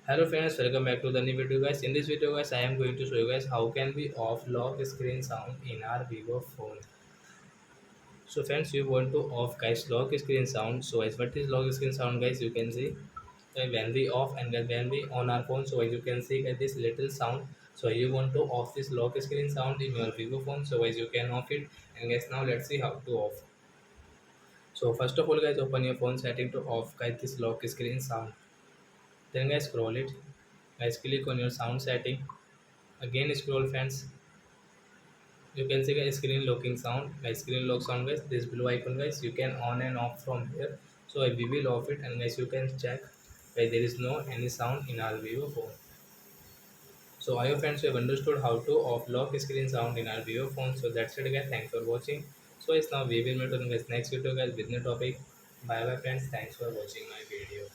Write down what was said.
Hello friends, welcome back to the new video guys. In this video guys, I am going to show you guys how can we off lock screen sound in our Vivo phone. So friends, you want to off guys lock screen sound. So as what is lock screen sound guys, you can see when we off and then when we on our phone. So as you can see guys, this little sound. So you want to off this lock screen sound in your Vivo phone. So as you can off it. And guys, now let's see how to off. So first of all guys, open your phone setting to off guys this lock screen sound. Then guys, scroll it. Guys, click on your sound setting. Again scroll friends. You can see guys screen locking sound. Guys, screen lock sound guys, this blue icon guys, you can on and off from here. So we will off it, and guys you can check where there is no any sound in our Vivo phone. So I hope friends you have understood how to off lock screen sound in our Vivo phone. So that's it guys, thanks for watching. So it's now we will meet on guys next video guys with new topic. Bye bye friends, thanks for watching my video.